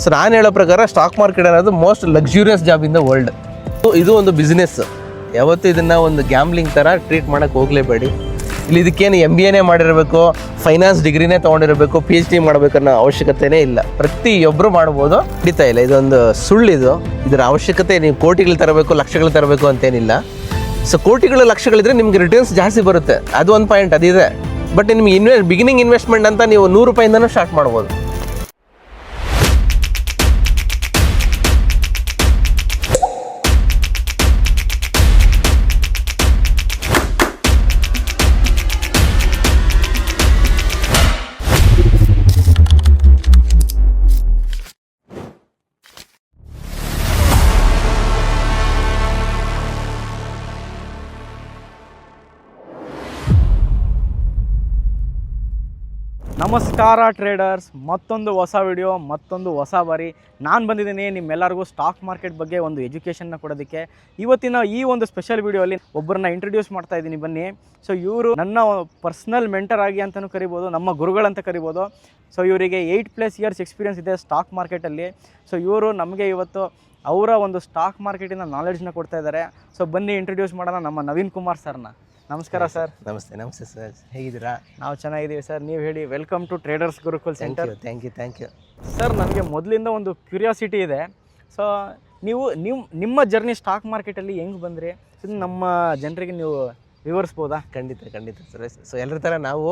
So ನಾನು ಹೇಳೋ ಪ್ರಕಾರ ಸ್ಟಾಕ್ ಮಾರ್ಕೆಟ್ ಅನ್ನೋದು most luxurious job in the world. ಇದು ಒಂದು ಬಿಸ್ನೆಸ್. ಯಾವತ್ತೂ ಇದನ್ನು ಒಂದು ಗ್ಯಾಮ್ಲಿಂಗ್ ಥರ ಟ್ರೀಟ್ ಮಾಡೋಕ್ಕೆ ಹೋಗಲೇಬೇಡಿ. ಇಲ್ಲಿ ಇದಕ್ಕೇನು MBA ಮಾಡಿರಬೇಕು, ಫೈನಾನ್ಸ್ ಡಿಗ್ರಿನೇ ತೊಗೊಂಡಿರಬೇಕು, PhD ಮಾಡಬೇಕನ್ನೋ ಅವಶ್ಯಕತೆನೇ ಇಲ್ಲ. ಪ್ರತಿಯೊಬ್ಬರು ಮಾಡ್ಬೋದು. ಹಿಡಿತಾ ಇಲ್ಲ, ಇದೊಂದು ಸುಳ್ಳಿದು. ಇದರ ಅವಶ್ಯಕತೆ ನೀವು ಕೋಟಿಗಳು ತರಬೇಕು, ಲಕ್ಷಗಳು ತರಬೇಕು ಅಂತೇನಿಲ್ಲ. ಸೊ ಕೋಟಿಗಳು ಲಕ್ಷಗಳಿದ್ರೆ ನಿಮ್ಗೆ ರಿಟರ್ನ್ಸ್ ಜಾಸ್ತಿ ಬರುತ್ತೆ, ಅದು ಒಂದು ಪಾಯಿಂಟ್ ಅದಿದೆ. ಬಟ್ ನಿಮ್ಗೆ ಬಿಗಿನಿಂಗ್ ಇನ್ವೆಸ್ಟ್ಮೆಂಟ್ ಅಂತ ನೀವು 100 ರೂಪಾಯಿಂದನೂ ಸ್ಟಾರ್ಟ್ ಮಾಡ್ಬೋದು. ನಮಸ್ಕಾರ ಟ್ರೇಡರ್ಸ್, ಮತ್ತೊಂದು ಹೊಸ ವಿಡಿಯೋ, ಮತ್ತೊಂದು ಹೊಸ ಬಾರಿ ನಾನು ಬಂದಿದ್ದೀನಿ ನಿಮ್ಮೆಲ್ಲರಿಗೂ ಸ್ಟಾಕ್ ಮಾರ್ಕೆಟ್ ಬಗ್ಗೆ ಒಂದು ಎಜುಕೇಷನ್ನ ಕೊಡೋದಕ್ಕೆ. ಇವತ್ತಿನ ಈ ಒಂದು ಸ್ಪೆಷಲ್ ವಿಡಿಯೋಲ್ಲಿ ಒಬ್ಬರನ್ನ ಇಂಟ್ರೊಡ್ಯೂಸ್ ಮಾಡ್ತಾ ಇದ್ದೀನಿ, ಬನ್ನಿ. ಸೊ ಇವರು ನನ್ನ ಪರ್ಸ್ನಲ್ ಮೆಂಟರ್ ಆಗಿ ಅಂತಲೂ ಕರಿಬೋದು, ನಮ್ಮ ಗುರುಗಳಂತ ಕರಿಬೋದು. ಸೊ ಇವರಿಗೆ 8+ ಇಯರ್ಸ್ ಎಕ್ಸ್ಪೀರಿಯನ್ಸ್ ಇದೆ ಸ್ಟಾಕ್ ಮಾರ್ಕೆಟಲ್ಲಿ. ಸೊ ಇವರು ನಮಗೆ ಇವತ್ತು ಅವರ ಒಂದು ಸ್ಟಾಕ್ ಮಾರ್ಕೆಟಿನ ನಾಲೆಡ್ಜ್ನ ಕೊಡ್ತಾ ಇದ್ದಾರೆ. ಸೊ ಬನ್ನಿ ಇಂಟ್ರೊಡ್ಯೂಸ್ ಮಾಡೋಣ ನಮ್ಮ ನವೀನ್ ಕುಮಾರ್ ಸರ್ನ. ನಮಸ್ಕಾರ ಸರ್. ನಮಸ್ತೆ. ನಮಸ್ತೆ ಸರ್, ಹೇಗಿದ್ದೀರಾ? ನಾವು ಚೆನ್ನಾಗಿದ್ದೀವಿ ಸರ್, ನೀವು ಹೇಳಿ. Welcome to traders Gurukul centre. Thank you sir, ನನಗೆ ಮೊದಲಿಂದ ಒಂದು ಕ್ಯೂರಿಯಾಸಿಟಿ ಇದೆ. ಸೊ ನಿಮ್ಮ ಜರ್ನಿ ಸ್ಟಾಕ್ ಮಾರ್ಕೆಟಲ್ಲಿ ಹೆಂಗೆ ಬಂದ್ರಿ, ನಮ್ಮ ಜನರಿಗೆ ನೀವು ವಿವರಿಸ್ಬೋದಾ? ಖಂಡಿತ ಸರ್. ಸೊ ಎಲ್ಲರ ಥರ ನಾವು,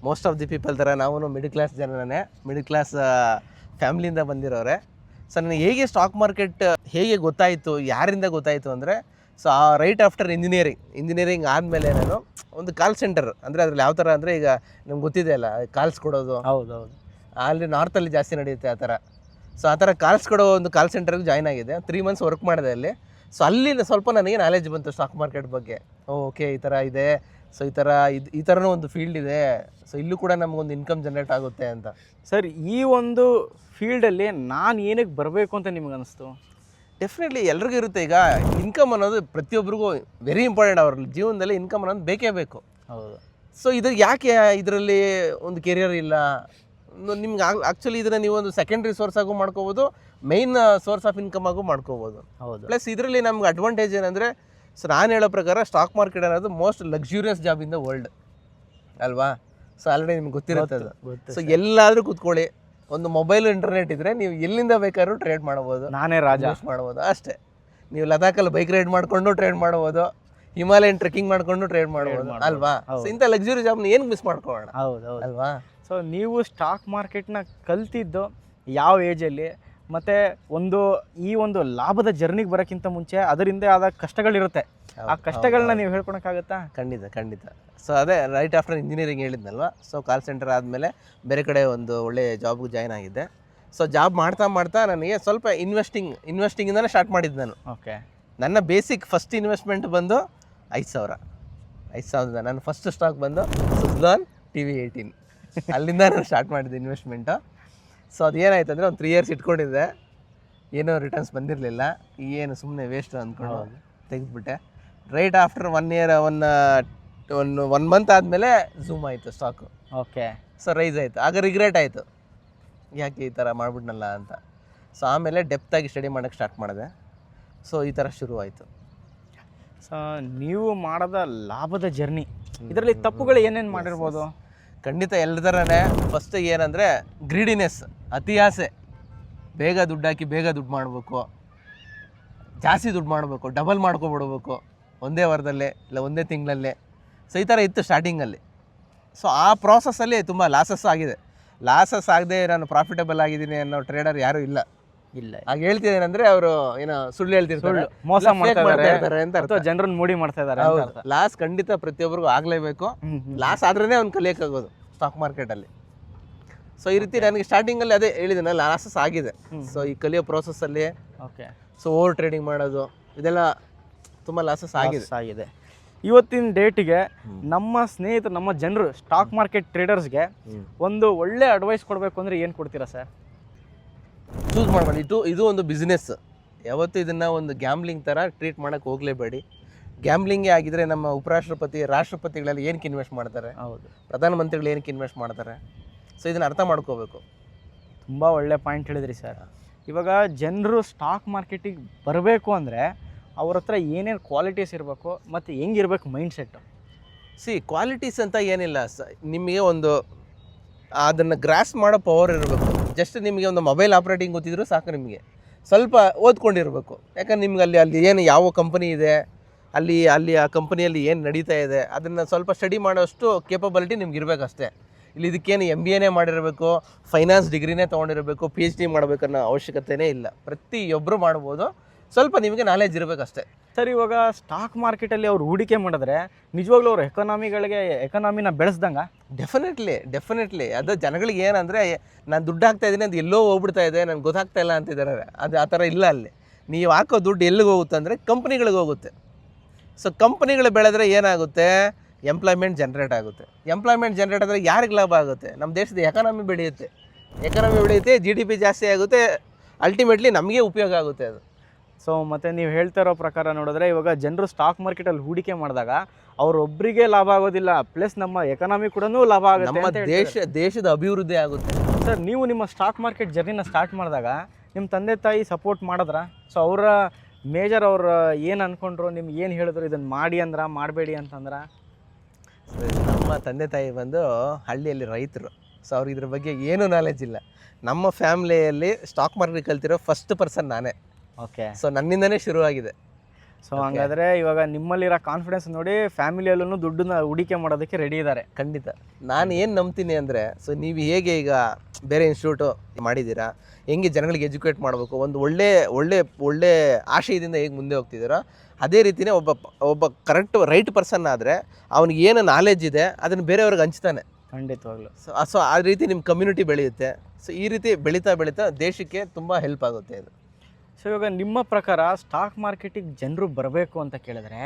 ಮೋಸ್ಟ್ ಆಫ್ ದಿ ಪೀಪಲ್ ಥರ ನಾವು ಮಿಡಲ್ ಕ್ಲಾಸ್ ಜನನೇ, ಮಿಡಲ್ ಕ್ಲಾಸ್ ಫ್ಯಾಮ್ಲಿಯಿಂದ ಬಂದಿರೋರೆ. ಸೊ ನನಗೆ ಹೇಗೆ ಸ್ಟಾಕ್ ಮಾರ್ಕೆಟ್ ಹೇಗೆ ಗೊತ್ತಾಯಿತು, ಯಾರಿಂದ ಗೊತ್ತಾಯಿತು ಅಂದರೆ, ಸೊ ರೈಟ್ ಆಫ್ಟರ್ ಇಂಜಿನಿಯರಿಂಗ್ ಆದಮೇಲೆ ನಾನು ಒಂದು ಕಾಲ್ ಸೆಂಟರ್, ಅಂದರೆ ಅದ್ರಲ್ಲಿ ಯಾವ ಥರ ಅಂದರೆ, ಈಗ ನಮ್ಗೆ ಗೊತ್ತಿದೆ ಅಲ್ಲ, ಕಾಲ್ಸ್ ಕೊಡೋದು. ಹೌದೌದು. ಅಲ್ಲಿ ನಾರ್ತಲ್ಲಿ ಜಾಸ್ತಿ ನಡೆಯುತ್ತೆ ಆ ಥರ. ಸೊ ಆ ಥರ ಕಾಲ್ಸ್ ಕೊಡೋ ಒಂದು ಕಾಲ್ ಸೆಂಟರ್ಗೆ ಜಾಯ್ನ್ ಆಗಿದೆ. 3 ಮಂತ್ಸ್ ವರ್ಕ್ ಮಾಡಿದೆ ಅಲ್ಲಿ. ಸೊ ಅಲ್ಲಿ ಸ್ವಲ್ಪ ನನಗೆ ನಾಲೆಜ್ ಬಂತು ಸ್ಟಾಕ್ ಮಾರ್ಕೆಟ್ ಬಗ್ಗೆ. ಓಕೆ, ಈ ಥರ ಇದೆ. ಸೊ ಈ ಥರನೂ ಒಂದು ಫೀಲ್ಡ್ ಇದೆ. ಸೊ ಇಲ್ಲೂ ಕೂಡ ನಮಗೊಂದು ಇನ್ಕಮ್ ಜನರೇಟ್ ಆಗುತ್ತೆ ಅಂತ. ಸರ್, ಈ ಒಂದು ಫೀಲ್ಡಲ್ಲಿ ನಾನು ಏನಕ್ಕೆ ಬರಬೇಕು ಅಂತ ನಿಮ್ಗೆ ಅನಿಸ್ತು? ಡೆಫಿನೆಟ್ಲಿ ಎಲ್ರಿಗೂ ಇರುತ್ತೆ. ಈಗ ಇನ್ಕಮ್ ಅನ್ನೋದು ಪ್ರತಿಯೊಬ್ಬರಿಗೂ ವೆರಿ ಇಂಪಾರ್ಟೆಂಟ್. ಅವ್ರ ಜೀವನದಲ್ಲಿ ಇನ್ಕಮ್ ಅನ್ನೋದು ಬೇಕೇ ಬೇಕು. ಹೌದು. ಸೊ ಯಾಕೆ ಇದರಲ್ಲಿ ಒಂದು ಕೆರಿಯರ್ ಇಲ್ಲ? ನಿಮ್ಗೆ ಆ್ಯಕ್ಚುಲಿ ಇದನ್ನು ನೀವು ಒಂದು ಸೆಕೆಂಡ್ರಿ ಸೋರ್ಸ್ ಆಗು ಮಾಡ್ಕೋಬೋದು, ಮೈನ್ ಸೋರ್ಸ್ ಆಫ್ ಇನ್ಕಮ್ ಆಗು ಮಾಡ್ಕೋಬೋದು. ಹೌದು. ಪ್ಲಸ್ ಇದರಲ್ಲಿ ನಮ್ಗೆ ಅಡ್ವಾಂಟೇಜ್ ಏನಂದರೆ, ಸೊ ನಾನು ಹೇಳೋ ಪ್ರಕಾರ ಸ್ಟಾಕ್ ಮಾರ್ಕೆಟ್ ಅನ್ನೋದು most luxurious job in the world ಅಲ್ವಾ? ಸೊ ಆಲ್ರೆಡಿ ನಿಮ್ಗೆ ಗೊತ್ತಿರುತ್ತೆ ಅದು. ಸೊ ಎಲ್ಲಾದರೂ ಕೂತ್ಕೊಳ್ಳಿ, ಒಂದು ಮೊಬೈಲ್ ಇಂಟರ್ನೆಟ್ ಇದ್ದರೆ ನೀವು ಎಲ್ಲಿಂದ ಬೇಕಾದ್ರೂ ಟ್ರೇಡ್ ಮಾಡ್ಬೋದು. ನಾನೇ ರಾಜ ಮಾಡ್ಬೋದು ಅಷ್ಟೇ. ನೀವು ಲದಾಖಲ್ಲಿ ಬೈಕ್ ರೈಡ್ ಮಾಡಿಕೊಂಡು ಟ್ರೇಡ್ ಮಾಡ್ಬೋದು, ಹಿಮಾಲಯನ್ ಟ್ರೆಕ್ಕಿಂಗ್ ಮಾಡಿಕೊಂಡು ಟ್ರೇಡ್ ಮಾಡ್ಬೋದು ಅಲ್ವಾ? ಸೊ ಇಂಥ ಲಕ್ಸುರಿ ಜಾಬ್ನ ಏನು ಮಿಸ್ ಮಾಡ್ಕೊಳ್ಳೋಣ? ಹೌದು ಅಲ್ವಾ? ಸೊ ನೀವು ಸ್ಟಾಕ್ ಮಾರ್ಕೆಟ್ನ ಕಲ್ತಿದ್ದು ಯಾವ ಏಜಲ್ಲಿ, ಮತ್ತು ಈ ಒಂದು ಲಾಭದ ಜರ್ನಿಗೆ ಬರೋಕ್ಕಿಂತ ಮುಂಚೆ ಅದರಿಂದ ಆದ ಕಷ್ಟಗಳಿರುತ್ತೆ, ಆ ಕಷ್ಟಗಳನ್ನ ನೀವು ಹೇಳ್ಕೊಳಕ್ಕಾಗತ್ತಾ? ಖಂಡಿತ. ಸೊ ಅದೇ ರೈಟ್ ಆಫ್ಟರ್ ಇಂಜಿನಿಯರಿಂಗ್ ಹೇಳಿದ್ನಲ್ವ. ಸೊ ಕಾಲ್ ಸೆಂಟರ್ ಆದಮೇಲೆ ಬೇರೆ ಕಡೆ ಒಂದು ಒಳ್ಳೆ ಜಾಬ್ಗೆ ಜಾಯ್ನ್ ಆಗಿದ್ದೆ. ಸೊ ಜಾಬ್ ಮಾಡ್ತಾ ನನಗೆ ಸ್ವಲ್ಪ ಇನ್ವೆಸ್ಟಿಂಗಿಂದನೇ ಸ್ಟಾರ್ಟ್ ಮಾಡಿದ್ದು ನಾನು. ಓಕೆ. ನನ್ನ ಬೇಸಿಕ್ ಫಸ್ಟ್ ಇನ್ವೆಸ್ಟ್ಮೆಂಟ್ ಬಂದು 5,000 ನನ್ನ ಫಸ್ಟ್ ಸ್ಟಾಕ್ ಬಂದು ಸುಜ್ಲಾನ್ TV18. ಅಲ್ಲಿಂದ ನಾನು ಸ್ಟಾರ್ಟ್ ಮಾಡಿದ್ದೆ ಇನ್ವೆಸ್ಟ್ಮೆಂಟು. ಸೊ ಅದೇನಾಯ್ತು ಅಂದರೆ, ಒಂದು 3 ಇಯರ್ಸ್ ಇಟ್ಕೊಂಡಿದ್ದೆ, ಏನೂ ರಿಟರ್ನ್ಸ್ ಬಂದಿರಲಿಲ್ಲ. ಏನು ಸುಮ್ಮನೆ ವೇಸ್ಟ್ ಅಂದ್ಕೊಂಡು ತೆಗೆದುಬಿಟ್ಟೆ. ರೈಟ್ ಆಫ್ಟರ್ 1 ಇಯರ್ 1 ಮಂತ್ ಆದಮೇಲೆ ಝೂಮ್ ಆಯಿತು ಸ್ಟಾಕು. ಓಕೆ. ಸೊ ರೈಸ್ ಆಯಿತು. ಆಗ ರಿಗ್ರೆಟ್ ಆಯಿತು, ಯಾಕೆ ಈ ಥರ ಮಾಡ್ಬಿಟ್ನಲ್ಲ ಅಂತ. ಸೊ ಆಮೇಲೆ ಡೆಪ್ತಾಗಿ ಸ್ಟಡಿ ಮಾಡೋಕ್ಕೆ ಸ್ಟಾರ್ಟ್ ಮಾಡಿದೆ. ಸೊ ಈ ಥರ ಶುರು ಆಯಿತು. ಸೊ ನೀವು ಮಾಡೋದ ಲಾಭದ ಜರ್ನಿ, ಇದರಲ್ಲಿ ತಪ್ಪುಗಳು ಏನೇನು ಮಾಡಿರ್ಬೋದು? ಖಂಡಿತ ಎಲ್ಲರ ಥರನೇ. ಫಸ್ಟ್ ಏನಂದರೆ ಗ್ರೀಡಿನೆಸ್, ಅತಿ ಆಸೆ. ಬೇಗ ದುಡ್ಡು ಹಾಕಿ ಬೇಗ ದುಡ್ಡು ಮಾಡಬೇಕು, ಜಾಸ್ತಿ ದುಡ್ಡು ಮಾಡಬೇಕು, ಡಬಲ್ ಮಾಡ್ಕೊಬಿಡ್ಬೇಕು ಒಂದೇ ವಾರದಲ್ಲೇ ಇಲ್ಲ ಒಂದೇ ತಿಂಗಳಲ್ಲೇ. ಸೊ ಈ ಥರ ಇತ್ತು ಸ್ಟಾರ್ಟಿಂಗಲ್ಲಿ. ಸೊ ಆ ಪ್ರಾಸೆಸ್ಸಲ್ಲಿ ತುಂಬ ಲಾಸಸ್ ಆಗಿದೆ. ಲಾಸಸ್ ಆಗದೆ ನಾನು ಪ್ರಾಫಿಟಬಲ್ ಆಗಿದ್ದೀನಿ ಅನ್ನೋ ಟ್ರೇಡರ್ ಯಾರೂ ಇಲ್ಲ. ಆಗ ಹೇಳ್ತಿದ್ದೇನೆಂದರೆ, ಅವರು ಏನೋ ಸುಳ್ಳು ಹೇಳ್ತಿರ್ತಾರೆ, ಮೋಸ ಮಾಡ್ತಾರೆ ಅಂತ ಅರ್ಥ, ಜನರನ್ನು ಮೂಡಿ ಮಾಡ್ತಾ ಇದ್ದಾರೆ. ಲಾಸ್ ಖಂಡಿತ ಪ್ರತಿಯೊಬ್ಬರಿಗೂ ಆಗಲೇಬೇಕು. ಲಾಸ್ ಆದ್ರೇ ಅವ್ನು ಕಲಿಯೋಕ್ಕಾಗೋದು ಸ್ಟಾಕ್ ಮಾರ್ಕೆಟಲ್ಲಿ. ಸೊ ಈ ರೀತಿ ನನಗೆ ಸ್ಟಾರ್ಟಿಂಗಲ್ಲಿ ಅದೇ ಹೇಳಿದ್ದೇನೆ, ಲಾಸಸ್ ಆಗಿದೆ. ಸೊ ಈ ಕಲಿಯೋ ಪ್ರೋಸೆಸ್ಸಲ್ಲಿ ಓಕೆ. ಸೊ ಓವರ್ ಟ್ರೇಡಿಂಗ್ ಮಾಡೋದು, ಇದೆಲ್ಲ ತುಂಬ ಲಾಸಸ್ ಆಗಿದೆ. ಇವತ್ತಿನ ಡೇಟಿಗೆ ನಮ್ಮ ಸ್ನೇಹಿತರು, ನಮ್ಮ ಜನರು, ಸ್ಟಾಕ್ ಮಾರ್ಕೆಟ್ ಟ್ರೇಡರ್ಸ್ಗೆ ಒಂದು ಒಳ್ಳೆ ಅಡ್ವೈಸ್ ಕೊಡಬೇಕು ಅಂದರೆ ಏನು ಕೊಡ್ತೀರಾ ಸರ್? ಚೂಸ್ ಮಾಡ್ಬೇಡಿ. ಇದು ಒಂದು ಬಿಸ್ನೆಸ್. ಯಾವತ್ತೂ ಇದನ್ನು ಒಂದು ಗ್ಯಾಮ್ಲಿಂಗ್ ಥರ ಟ್ರೀಟ್ ಮಾಡೋಕ್ಕೆ ಹೋಗಲೇಬೇಡಿ. ಗ್ಯಾಮ್ಲಿಂಗೇ ಆಗಿದ್ರೆ ನಮ್ಮ ಉಪರಾಷ್ಟ್ರಪತಿ, ರಾಷ್ಟ್ರಪತಿಗಳಲ್ಲಿ ಏನಕ್ಕೆ ಇನ್ವೆಸ್ಟ್ ಮಾಡ್ತಾರೆ? ಹೌದು. ಪ್ರಧಾನಮಂತ್ರಿಗಳು ಏನಕ್ಕೆ ಇನ್ವೆಸ್ಟ್ ಮಾಡ್ತಾರೆ? ಸೊ ಇದನ್ನು ಅರ್ಥ ಮಾಡ್ಕೋಬೇಕು. ತುಂಬ ಒಳ್ಳೆ ಪಾಯಿಂಟ್ ಹೇಳಿದ್ರಿ ಸರ್. ಇವಾಗ ಜನರು ಸ್ಟಾಕ್ ಮಾರ್ಕೆಟಿಗೆ ಬರಬೇಕು ಅಂದರೆ ಅವ್ರ ಹತ್ರ ಏನೇನು ಕ್ವಾಲಿಟೀಸ್ ಇರಬೇಕು ಮತ್ತು ಹೆಂಗಿರ್ಬೇಕು ಮೈಂಡ್ ಸೆಟ್ಟು? ಕ್ವಾಲಿಟೀಸ್ ಅಂತ ಏನಿಲ್ಲ ನಿಮಗೆ ಒಂದು ಅದನ್ನು ಗ್ರಾಸ್ ಮಾಡೋ ಪವರ್ ಇರಬೇಕು. ಜಸ್ಟ್ ನಿಮಗೆ ಒಂದು ಮೊಬೈಲ್ ಆಪ್ರೇಟಿಂಗ್ ಗೊತ್ತಿದ್ರು ಸಾಕು. ನಿಮಗೆ ಸ್ವಲ್ಪ ಓದ್ಕೊಂಡಿರಬೇಕು. ಯಾಕಂದ್ರೆ ನಿಮ್ಗೆ ಅಲ್ಲಿ ಏನು ಯಾವ ಕಂಪನಿ ಇದೆ, ಅಲ್ಲಿ ಆ ಕಂಪನಿಯಲ್ಲಿ ಏನು ನಡೀತಾ ಇದೆ ಅದನ್ನು ಸ್ವಲ್ಪ ಸ್ಟಡಿ ಮಾಡೋಷ್ಟು ಕೇಪಬಿಲಿಟಿ ನಿಮ್ಗೆ ಇರಬೇಕಷ್ಟೇ. ಇಲ್ಲಿ ಇದಕ್ಕೇನು MBA ಮಾಡಿರಬೇಕು, ಫೈನಾನ್ಸ್ ಡಿಗ್ರಿನೇ ತೊಗೊಂಡಿರಬೇಕು, PhD ಮಾಡಬೇಕನ್ನೋ ಅವಶ್ಯಕತೆಯೇ ಇಲ್ಲ. ಪ್ರತಿಯೊಬ್ಬರು ಮಾಡ್ಬೋದು. ಸ್ವಲ್ಪ ನಿಮಗೆ ನಾಲೆಜ್ ಇರಬೇಕಷ್ಟೇ. ಸರ್, ಇವಾಗ ಸ್ಟಾಕ್ ಮಾರ್ಕೆಟಲ್ಲಿ ಅವ್ರು ಹೂಡಿಕೆ ಮಾಡಿದ್ರೆ ನಿಜವಾಗ್ಲೂ ಅವ್ರು ಎಕಾನಮಿನ ಬೆಳೆಸ್ದಂಗೆ? ಡೆಫಿನೆಟ್ಲಿ ಅದು ಜನಗಳಿಗೆ ಏನಂದರೆ, ನಾನು ದುಡ್ಡು ಹಾಕ್ತಾ ಇದ್ದೀನಿ ಅದು ಎಲ್ಲೋ ಹೋಗ್ಬಿಡ್ತಾ ಇದೆ, ನನಗೆ ಗೊತ್ತಾಗ್ತಾ ಇಲ್ಲ ಅಂತಿದ್ದಾರೆ. ಅದು ಆ ಥರ ಇಲ್ಲ. ಅಲ್ಲಿ ನೀವು ಹಾಕೋ ದುಡ್ಡು ಎಲ್ಲಿಗೆ ಹೋಗುತ್ತೆ ಅಂದರೆ ಕಂಪ್ನಿಗಳಿಗೆ ಹೋಗುತ್ತೆ. ಸೊ ಕಂಪ್ನಿಗಳು ಬೆಳೆದ್ರೆ ಏನಾಗುತ್ತೆ, ಎಂಪ್ಲಾಯ್ಮೆಂಟ್ ಜನ್ರೇಟ್ ಆಗುತ್ತೆ. ಎಂಪ್ಲಾಯ್ಮೆಂಟ್ ಜನ್ರೇಟ್ ಆದರೆ ಯಾರಿಗೆ ಲಾಭ ಆಗುತ್ತೆ? ನಮ್ಮ ದೇಶದ ಎಕಾನಮಿ ಬೆಳೆಯುತ್ತೆ, GDP ಜಾಸ್ತಿ ಆಗುತ್ತೆ, ಅಲ್ಟಿಮೇಟ್ಲಿ ನಮಗೆ ಉಪಯೋಗ ಆಗುತ್ತೆ ಅದು. ಸೊ ಮತ್ತು ನೀವು ಹೇಳ್ತಾ ಇರೋ ಪ್ರಕಾರ ನೋಡಿದ್ರೆ ಇವಾಗ ಜನರು ಸ್ಟಾಕ್ ಮಾರ್ಕೆಟಲ್ಲಿ ಹೂಡಿಕೆ ಮಾಡಿದಾಗ ಅವರೊಬ್ಬರಿಗೆ ಲಾಭ ಆಗೋದಿಲ್ಲ, ಪ್ಲಸ್ ನಮ್ಮ ಎಕಾನಮಿ ಕೂಡ ಲಾಭ ಆಗುತ್ತೆ, ನಮ್ಮ ದೇಶದ ಅಭಿವೃದ್ಧಿ ಆಗುತ್ತೆ. ಸರ್, ನೀವು ನಿಮ್ಮ ಸ್ಟಾಕ್ ಮಾರ್ಕೆಟ್ ಜರ್ನಿನ ಸ್ಟಾರ್ಟ್ ಮಾಡಿದಾಗ ನಿಮ್ಮ ತಂದೆ ತಾಯಿ ಸಪೋರ್ಟ್ ಮಾಡಿದ್ರ? ಸೊ ಅವರ ಮೇಜರ್ ಅವ್ರು ಏನು ಅಂದ್ಕೊಂಡ್ರು, ನಿಮ್ಗೆ ಏನು ಹೇಳಿದ್ರು, ಇದನ್ನು ಮಾಡಿ ಅಂದ್ರ ಮಾಡಬೇಡಿ ಅಂತಂದ್ರೆ? ನಮ್ಮ ತಂದೆ ತಾಯಿ ಬಂದು ಹಳ್ಳಿಯಲ್ಲಿ ರೈತರು. ಸೊ ಅವ್ರಿಗೆ ಇದ್ರ ಬಗ್ಗೆ ಏನೂ ನಾಲೆಜ್ ಇಲ್ಲ. ನಮ್ಮ ಫ್ಯಾಮ್ಲಿಯಲ್ಲಿ ಸ್ಟಾಕ್ ಮಾರ್ಕೆಟ್ ಕಲ್ತಿರೋ ಫಸ್ಟ್ ಪರ್ಸನ್ ನಾನೇ. ಓಕೆ. ಸೊ ನನ್ನಿಂದನೇ ಶುರುವಾಗಿದೆ. ಸೊ ಹಂಗಾದರೆ ಇವಾಗ ನಿಮ್ಮಲ್ಲಿರೋ ಕಾನ್ಫಿಡೆನ್ಸ್ ನೋಡಿ ಫ್ಯಾಮಿಲಿಯಲ್ಲೂ ದುಡ್ಡನ್ನ ಹೂಡಿಕೆ ಮಾಡೋದಕ್ಕೆ ರೆಡಿ ಇದ್ದಾರೆ. ಖಂಡಿತ. ನಾನು ಏನು ನಂಬ್ತೀನಿ ಅಂದರೆ, ಸೊ ನೀವು ಹೇಗೆ ಈಗ ಬೇರೆ ಇನ್ಸ್ಟಿಟ್ಯೂಟು ಮಾಡಿದ್ದೀರಾ, ಹೆಂಗೆ ಜನಗಳಿಗೆ ಎಜುಕೇಟ್ ಮಾಡಬೇಕು, ಒಂದು ಒಳ್ಳೆ ಆಶಯದಿಂದ ಹೇಗೆ ಮುಂದೆ ಹೋಗ್ತಿದ್ದೀರೋ ಅದೇ ರೀತಿಯೇ ಒಬ್ಬ ಕರೆಕ್ಟ್ ರೈಟ್ ಪರ್ಸನ್ ಆದರೆ ಅವ್ನಿಗೆ ಏನು ನಾಲೆಜ್ ಇದೆ ಅದನ್ನು ಬೇರೆಯವ್ರಿಗೆ ಹಂಚ್ತಾನೆ. ಖಂಡಿತವಾಗ್ಲು. ಸೊ ಆ ರೀತಿ ನಿಮ್ಮ ಕಮ್ಯುನಿಟಿ ಬೆಳೆಯುತ್ತೆ. ಸೊ ಈ ರೀತಿ ಬೆಳೀತಾ ದೇಶಕ್ಕೆ ತುಂಬ ಹೆಲ್ಪ್ ಆಗುತ್ತೆ ಇದು. ಸೊ ಇವಾಗ ನಿಮ್ಮ ಪ್ರಕಾರ ಸ್ಟಾಕ್ ಮಾರ್ಕೆಟಿಗೆ ಜನರು ಬರಬೇಕು ಅಂತ ಕೇಳಿದ್ರೆ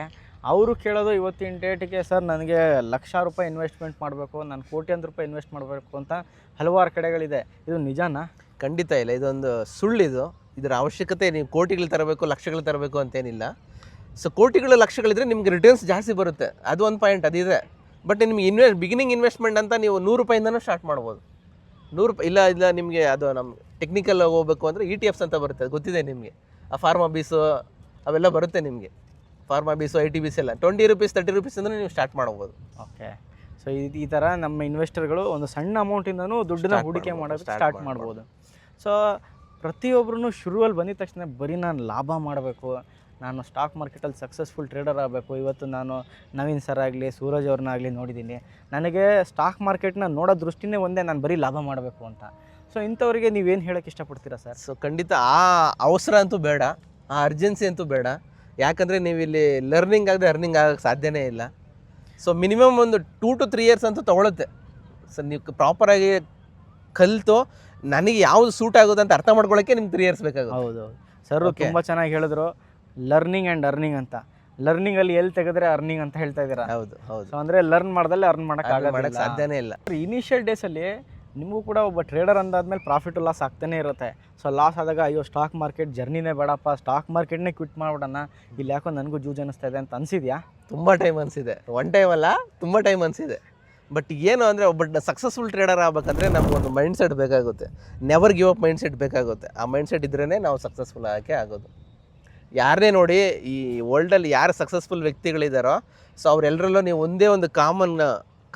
ಅವರು ಕೇಳೋದು ಇವತ್ತಿನ ಡೇಟಿಗೆ, ಸರ್ ನನಗೆ ಲಕ್ಷ ರೂಪಾಯಿ ಇನ್ವೆಸ್ಟ್ಮೆಂಟ್ ಮಾಡಬೇಕು, ನಾನು ಕೋಟ್ಯಾಂತರ ರೂಪಾಯಿ ಇನ್ವೆಸ್ಟ್ ಮಾಡಬೇಕು ಅಂತ ಹಲವಾರು ಕಡೆಗಳಿದೆ. ಇದು ನಿಜಾನಾ? ಖಂಡಿತ ಇಲ್ಲ, ಇದೊಂದು ಸುಳ್ಳಿದು. ಇದರ ಅವಶ್ಯಕತೆ ನೀವು ಕೋಟಿಗಳು ತರಬೇಕು, ಲಕ್ಷಗಳು ತರಬೇಕು ಅಂತೇನಿಲ್ಲ. ಸೊ ಕೋಟಿಗಳು ಲಕ್ಷಗಳಿದ್ರೆ ನಿಮ್ಗೆ ರಿಟರ್ನ್ಸ್ ಜಾಸ್ತಿ ಬರುತ್ತೆ, ಅದು ಒಂದು ಪಾಯಿಂಟ್ ಅದಿದೆ. ಬಟ್ ನಿಮ್ಗೆ ಬಿಗಿನಿಂಗ್ ಇನ್ವೆಸ್ಟ್ಮೆಂಟ್ ಅಂತ ನೀವು 100 ರೂಪಾಯಿಂದನೂ ಸ್ಟಾರ್ಟ್ ಮಾಡ್ಬೋದು. 100 ರೂಪಾಯಿ ಇಲ್ಲ ನಿಮಗೆ ಅದು ನಮ್ಮ ಟೆಕ್ನಿಕಲ್ ಹೋಗಬೇಕು ಅಂದರೆ ETFs ಅಂತ ಬರುತ್ತೆ, ಅದು ಗೊತ್ತಿದೆ ನಿಮಗೆ. ಆ ಫಾರ್ಮಾ ಬೀಸು ಅವೆಲ್ಲ ಬರುತ್ತೆ ನಿಮಗೆ. ಫಾರ್ಮಾ ಬೀಸು ITBs ಎಲ್ಲ 20 ರೂಪೀಸ್ 30 ರೂಪೀಸಿಂದ ನೀವು ಸ್ಟಾರ್ಟ್ ಮಾಡ್ಬೋದು. ಓಕೆ. ಸೊ ಈ ಥರ ನಮ್ಮ ಇನ್ವೆಸ್ಟರ್ಗಳು ಒಂದು ಸಣ್ಣ ಅಮೌಂಟಿಂದನೂ ದುಡ್ಡನ್ನ ಹೂಡಿಕೆ ಮಾಡೋದಕ್ಕೆ ಸ್ಟಾರ್ಟ್ ಮಾಡ್ಬೋದು. ಸೊ ಪ್ರತಿಯೊಬ್ಬರೂ ಶುರುವಲ್ಲಿ ಬಂದಿದ ತಕ್ಷಣ ಬರೀ ನಾನು ಲಾಭ ಮಾಡಬೇಕು, ನಾನು ಸ್ಟಾಕ್ ಮಾರ್ಕೆಟಲ್ಲಿ ಸಕ್ಸಸ್ಫುಲ್ ಟ್ರೇಡರ್ ಆಗಬೇಕು. ಇವತ್ತು ನಾನು ನವೀನ್ ಸರ್ ಆಗಲಿ, ಸೂರಜ್ ಅವ್ರನ್ನಾಗಲಿ ನೋಡಿದ್ದೀನಿ. ನನಗೆ ಸ್ಟಾಕ್ ಮಾರ್ಕೆಟ್ನ ನೋಡೋ ದೃಷ್ಟಿನೇ ಒಂದೇ, ನಾನು ಬರೀ ಲಾಭ ಮಾಡಬೇಕು ಅಂತ. ಸೊ ಇಂಥವ್ರಿಗೆ ನೀವೇನು ಹೇಳೋಕ್ಕೆ ಇಷ್ಟಪಡ್ತೀರಾ ಸರ್? ಸೊ ಖಂಡಿತ ಆ ಅವಸರ ಅಂತೂ ಬೇಡ, ಆ ಅರ್ಜೆನ್ಸಿ ಅಂತೂ ಬೇಡ. ಯಾಕಂದರೆ ನೀವು ಇಲ್ಲಿ ಲರ್ನಿಂಗ್ ಆಗದೆ ಅರ್ನಿಂಗ್ ಆಗೋಕ್ಕೆ ಸಾಧ್ಯನೇ ಇಲ್ಲ. ಸೊ ಮಿನಿಮಮ್ ಒಂದು 2 to 3 years ಅಂತೂ ತೊಗೊಳುತ್ತೆ. ಸೊ ನೀವು ಪ್ರಾಪರಾಗಿ ಕಲಿತು ನನಗೆ ಯಾವುದು ಸೂಟ್ ಆಗೋದು ಅಂತ ಅರ್ಥ ಮಾಡ್ಕೊಳ್ಳೋಕ್ಕೆ ನಿಮ್ಗೆ 3 years ಬೇಕಾಗುತ್ತೆ. ಹೌದು ಸರ್, ತುಂಬ ಚೆನ್ನಾಗಿ ಹೇಳಿದ್ರು. ಲರ್ನಿಂಗ್ ಆ್ಯಂಡ್ ಅರ್ನಿಂಗ್ ಅಂತ. ಲರ್ನಿಂಗಲ್ಲಿ ಎಲ್ಲಿ ತೆಗೆದ್ರೆ ಅರ್ನಿಂಗ್ ಅಂತ ಹೇಳ್ತಾ ಇದ್ದೀರಾ? ಹೌದು. ಸೊ ಅಂದರೆ ಲರ್ನ್ ಮಾಡ್ದಲ್ಲಿ ಅರ್ನ್ ಮಾಡೋಕ್ಕೆ ಸಾಧ್ಯನೇ ಇಲ್ಲ. ಇನಿಷಿಯಲ್ ಡೇಸಲ್ಲಿ ನಿಮಗೂ ಕೂಡ ಒಬ್ಬ ಟ್ರೇಡರ್ ಅಂದಾದ್ಮೇಲೆ ಪ್ರಾಫಿಟ್ ಲಾಸ್ ಆಗ್ತಾನೆ ಇರುತ್ತೆ. ಸೊ ಲಾಸ್ ಆದಾಗ ಅಯ್ಯೋ ಸ್ಟಾಕ್ ಮಾರ್ಕೆಟ್ ಜರ್ನಿನೇ ಬೇಡಪ್ಪ, ಸ್ಟಾಕ್ ಮಾರ್ಕೆಟ್ನೇ ಕ್ವಿಟ್ ಮಾಡ್ಬಿಡೋಣ, ಇಲ್ಲಿ ಯಾಕೋ ನನಗೂ ಜೂಜ್ ಅನ್ನಿಸ್ತಾ ಇದೆ ಅಂತ ಅನಿಸಿದ್ಯಾ? ತುಂಬ ಟೈಮ್ ಅನಿಸಿದೆ. ಒನ್ ಟೈಮ್ ಅಲ್ಲ, ತುಂಬ ಟೈಮ್ ಅನಿಸಿದೆ. ಬಟ್ ಏನು ಅಂದರೆ ಒಬ್ಬ ಸಕ್ಸಸ್ಫುಲ್ ಟ್ರೇಡರ್ ಆಗಬೇಕಂದ್ರೆ ನಮಗೊಂದು ಮೈಂಡ್ ಸೆಟ್ ಬೇಕಾಗುತ್ತೆ. Never give up mind set ಬೇಕಾಗುತ್ತೆ. ಆ ಮೈಂಡ್ ಸೆಟ್ ಇದ್ರೇ ನಾವು ಸಕ್ಸಸ್ಫುಲ್ ಆಗೋಕ್ಕೆ ಆಗೋದು. ಯಾರನ್ನೇ ನೋಡಿ, ಈ ವರ್ಲ್ಡಲ್ಲಿ ಯಾರು ಸಕ್ಸಸ್ಫುಲ್ ವ್ಯಕ್ತಿಗಳಿದ್ದಾರೋ, ಸೊ ಅವರೆಲ್ಲರಲ್ಲೂ ನೀವು ಒಂದೇ ಒಂದು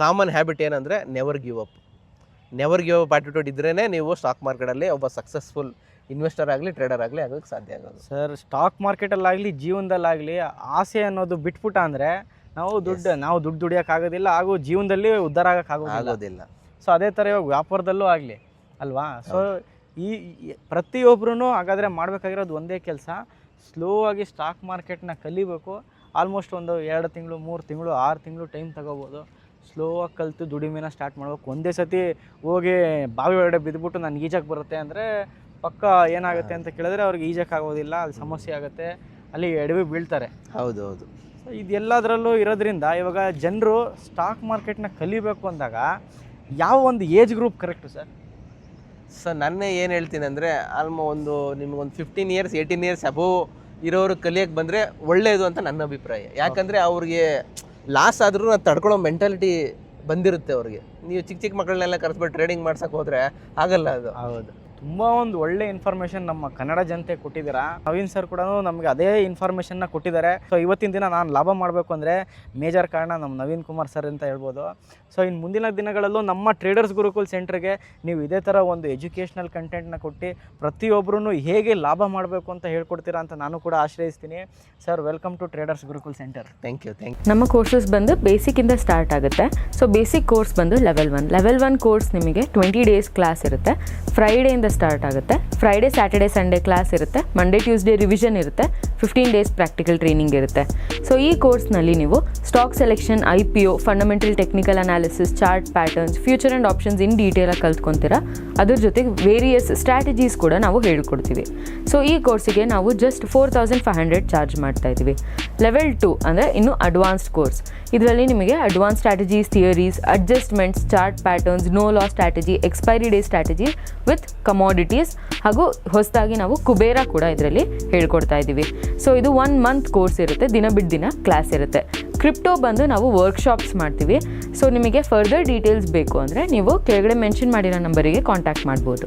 ಕಾಮನ್ ಹ್ಯಾಬಿಟ್ ಏನಂದರೆ ನೆವರ್ ಗಿವ್ ಅಪ್ ಆಟಿಟ್ಯೂಡ್ ಇದ್ರೇ ನೀವು ಸ್ಟಾಕ್ ಮಾರ್ಕೆಟಲ್ಲಿ ಒಬ್ಬ ಸಕ್ಸಸ್ಫುಲ್ ಇನ್ವೆಸ್ಟರ್ ಆಗಲಿ ಟ್ರೇಡರ್ ಆಗಲಿ ಆಗೋಕ್ಕೆ ಸಾಧ್ಯ ಆಗೋದು. ಸರ್, ಸ್ಟಾಕ್ ಮಾರ್ಕೆಟಲ್ಲಾಗಲಿ ಜೀವನದಲ್ಲಾಗಲಿ ಆಸೆ ಅನ್ನೋದು ಬಿಟ್ಬಿಟ್ಟ ಅಂದರೆ ನಾವು ದುಡ್ಡು ದುಡಿಯೋಕ್ಕಾಗೋದಿಲ್ಲ, ಹಾಗೂ ಜೀವನದಲ್ಲಿ ಉದ್ಧಾರ ಆಗೋಕ್ಕಾಗೋದಿಲ್ಲ. ಸೊ ಅದೇ ಥರ ಇವಾಗ ವ್ಯಾಪಾರದಲ್ಲೂ ಆಗಲಿ ಅಲ್ವಾ? ಸೊ ಈ ಪ್ರತಿಯೊಬ್ಬರೂ ಹಾಗಾದರೆ ಮಾಡಬೇಕಾಗಿರೋದು ಒಂದೇ ಕೆಲಸ, ಸ್ಲೋ ಆಗಿ ಸ್ಟಾಕ್ ಮಾರ್ಕೆಟ್ನ ಕಲಿಬೇಕು. ಆಲ್ಮೋಸ್ಟ್ ಒಂದು 2 ತಿಂಗಳು 3 ತಿಂಗಳು 6 ತಿಂಗಳು ಟೈಮ್ ತಗೋಬೋದು. ಸ್ಲೋ ಆಗಿ ಕಲಿತು ದುಡಿಮೆನ ಸ್ಟಾರ್ಟ್ ಮಾಡ್ಬೇಕು. ಒಂದೇ ಸತಿ ಹೋಗಿ ಬಾವಿ ಒಳಗಡೆ ಬಿದ್ದುಬಿಟ್ಟು ನನಗೆ ಈಜಕ್ಕೆ ಬರುತ್ತೆ ಅಂದರೆ ಪಕ್ಕ ಏನಾಗುತ್ತೆ ಅಂತ ಕೇಳಿದ್ರೆ ಅವ್ರಿಗೆ ಈಜಕ್ಕಾಗೋದಿಲ್ಲ, ಅಲ್ಲಿ ಸಮಸ್ಯೆ ಆಗುತ್ತೆ, ಅಲ್ಲಿ ಎಡವಿ ಬೀಳ್ತಾರೆ. ಹೌದು. ಸೊ ಇದೆಲ್ಲದರಲ್ಲೂ ಇರೋದ್ರಿಂದ ಇವಾಗ ಜನರು ಸ್ಟಾಕ್ ಮಾರ್ಕೆಟ್ನ ಕಲಿಬೇಕು ಅಂದಾಗ ಯಾವ ಒಂದು age group correct sir? Sir ನನ್ನ ಏನು ಹೇಳ್ತೀನಿ ಅಂದರೆ ನಿಮಗೊಂದು 15 years 18 years ಅಬೋವ್ ಇರೋರು ಕಲಿಯೋಕ್ಕೆ ಬಂದರೆ ಒಳ್ಳೆಯದು ಅಂತ ನನ್ನ ಅಭಿಪ್ರಾಯ. ಯಾಕಂದರೆ ಅವ್ರಿಗೆ ಲಾಸ್ ಆದ್ರೂ ಅದು ತಡ್ಕೊಳ್ಳೋ ಮೆಂಟಾಲಿಟಿ ಬಂದಿರುತ್ತೆ ಅವ್ರಿಗೆ. ನೀವು ಚಿಕ್ಕ ಮಕ್ಕಳನ್ನೆಲ್ಲ ಕರೆಸ್ಬಿಟ್ಟು ಟ್ರೇಡಿಂಗ್ ಮಾಡ್ಸೋಕೆ ಹೋದರೆ ಆಗಲ್ಲ ಅದು. ಹೌದು, ತುಂಬ ಒಂದು ಒಳ್ಳೆ ಇನ್ಫಾರ್ಮೇಷನ್ ನಮ್ಮ ಕನ್ನಡ ಜನತೆ ಕೊಟ್ಟಿದ್ದೀರಾ. ನವೀನ್ ಸರ್ ಕೂಡ ನಮಗೆ ಅದೇ ಇನ್ಫಾರ್ಮೇಷನ್ನ ಕೊಟ್ಟಿದ್ದಾರೆ. ಸೊ ಇವತ್ತಿನ ದಿನ ನಾನು ಲಾಭ ಮಾಡಬೇಕು ಅಂದರೆ ಮೇಜರ್ ಕಾರಣ ನಮ್ಮ ನವೀನ್ ಕುಮಾರ್ ಸರ್ ಅಂತ ಹೇಳ್ಬೋದು. ಸೊ ಇನ್ನು ಮುಂದಿನ ದಿನಗಳಲ್ಲೂ ನಮ್ಮ ಟ್ರೇಡರ್ಸ್ ಗುರುಕುಲ್ ಸೆಂಟ್ರಿಗೆ ನೀವು ಇದೇ ಥರ ಒಂದು ಎಜುಕೇಷ್ನಲ್ ಕಂಟೆಂಟ್ನ ಕೊಟ್ಟು ಪ್ರತಿಯೊಬ್ಬರೂ ಹೇಗೆ ಲಾಭ ಮಾಡಬೇಕು ಅಂತ ಹೇಳ್ಕೊಡ್ತೀರಾ ಅಂತ ನಾನು ಕೂಡ ಆಶ್ರಯಿಸ್ತೀನಿ. Sir, welcome to traders Gurukul centre. Thank you. ನಮ್ಮ ಕೋರ್ಸಸ್ ಬಂದು ಬೇಸಿಕ್ಕಿಂದ ಸ್ಟಾರ್ಟ್ ಆಗುತ್ತೆ. ಸೊ ಬೇಸಿಕ್ ಕೋರ್ಸ್ ಬಂದು ಲೆವೆಲ್ 1 ಕೋರ್ಸ್ ನಿಮಗೆ 20 ಡೇಸ್ ಕ್ಲಾಸ್ ಇರುತ್ತೆ. ಫ್ರೈಡೆಯಿಂದ ಸ್ಟಾರ್ಟ್ ಆಗುತ್ತೆ. ಫ್ರೈಡೆ, ಸ್ಯಾಟರ್ಡೆ, ಸಂಡೇ ಕ್ಲಾಸ್ ಇರುತ್ತೆ. ಮಂಡೇ, ಟ್ಯೂಸ್ಡೇ ರಿವಿಷನ್ ಇರುತ್ತೆ. 15 ಡೇಸ್ ಪ್ರಾಕ್ಟಿಕಲ್ ಟ್ರೈನಿಂಗ್ ಇರುತ್ತೆ. ಸೊ ಈ ಕೋರ್ಸ್ನಲ್ಲಿ ನೀವು stock selection, IPO, fundamental technical analysis, chart patterns, future and options in ಡೀಟೇಲಾಗಿ ಕಲ್ತ್ಕೊತೀರಾ. ಅದ್ರ ಜೊತೆಗೆ ವೇರಿಯಸ್ ಸ್ಟ್ರಾಟಜೀಸ್ ಕೂಡ ನಾವು ಹೇಳ್ಕೊಡ್ತೀವಿ. ಸೊ ಈ ಕೋರ್ಸಿಗೆ ನಾವು ಜಸ್ಟ್ 4500 ಚಾರ್ಜ್ ಮಾಡ್ತಾ ಇದ್ದೀವಿ. ಲೆವೆಲ್ 2 ಅಂದರೆ ಇನ್ನು ಅಡ್ವಾನ್ಸ್ಡ್ ಕೋರ್ಸ್. ಇದರಲ್ಲಿ ನಿಮಗೆ advance strategies, theories, adjustments, chart patterns, no loss strategy, expiry day strategy with commodities, ಹಾಗೂ ಹೊಸದಾಗಿ ನಾವು ಕುಬೇರ ಕೂಡ ಇದರಲ್ಲಿ ಹೇಳ್ಕೊಡ್ತಾ ಇದ್ದೀವಿ. ಸೊ ಇದು 1 ಮಂತ್ ಕೋರ್ಸ್ ಇರುತ್ತೆ. ದಿನ ಬಿಟ್ಟು ದಿನ ಕ್ಲಾಸ್ ಇರುತ್ತೆ. ಕ್ರಿಪ್ಟೋ ಬಂದು ನಾವು ವರ್ಕ್ಶಾಪ್ಸ್ ಮಾಡ್ತೀವಿ. ಸೊ ನಿಮಗೆ ಫರ್ದರ್ ಡೀಟೇಲ್ಸ್ ಬೇಕು ಅಂದರೆ ನೀವು ಕೆಳಗಡೆ ಮೆನ್ಷನ್ ಮಾಡಿರೋ ನಂಬರಿಗೆ ಕಾಂಟ್ಯಾಕ್ಟ್ ಮಾಡ್ಬೋದು.